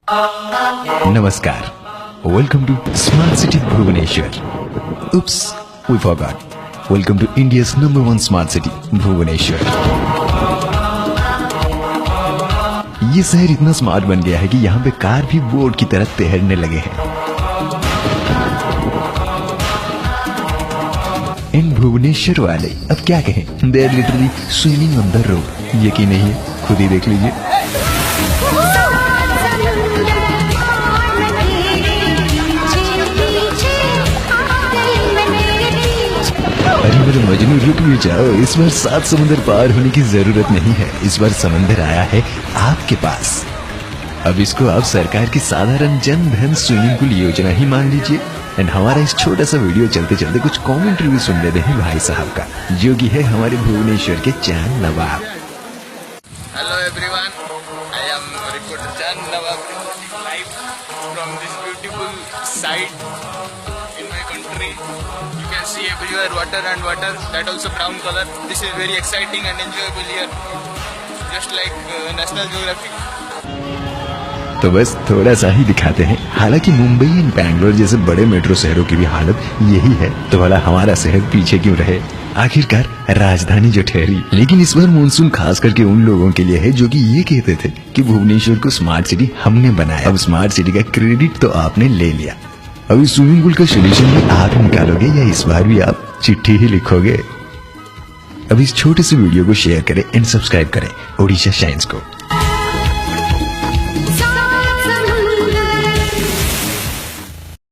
नमस्कार, welcome to smart city Bhubaneswar. Oops, we forgot. Welcome to India's number 1 smart city Bhubaneswar. ये शहर इतना smart बन गया है कि यहाँ पे कार भी बोट की तरह तैरने लगे हैं। इन भुवनेश्वर वाले अब क्या कहें, they are literally swimming on the road. यकीन नहीं है, खुद ही देख लीजिए। अरे मेरे मजनू, रुक भी जाओ। इस बार 7 समुंदर पार होने की जरूरत नहीं है। इस बार समंदर आया है आपके पास। अब इसको आप सरकार की साधारण जन धन स्विमिंग पूल योजना ही मान लीजिए। एंड हमारा इस छोटा सा वीडियो चलते चलते कुछ कमेंट्री भी सुन लेते हैं भाई साहब का, जो कि है हमारे भुवनेश्वर के Chand Nawab. Hello everyone, I am reporter Chand Nawab reporting live from this beautiful site in my country. You can see everywhere water and water, that also brown color. This is very exciting and enjoyable here, just like National Geographic. तो बस थोड़ा सा ही दिखाते हैं। हालांकि Mumbai and Bangalore जैसे बड़े metro शहरों की भी हालत यही है, तो भला हमारा शहर पीछे क्यों रहे। आखिरकार राजधानी जो ठहरी। लेकिन इस बार मानसून खास करके उन लोगों के लिए है जो कि ये कहते थे कि भुवनेश्वर को स्मार्ट सिटी हमने बनाया। अब स्मार्ट सिटी का क्रेडिट तो आपने ले लिया। अब इस स्विमिंग पूल का सोल्यूशन भी आप निकालोगे या इस बार भी आप चिट्ठी ही लिखोगे? अब इस छोटे से वीडियो को शेयर करें एंड सब्सक्राइब करें ओडिशा शाइन्स को।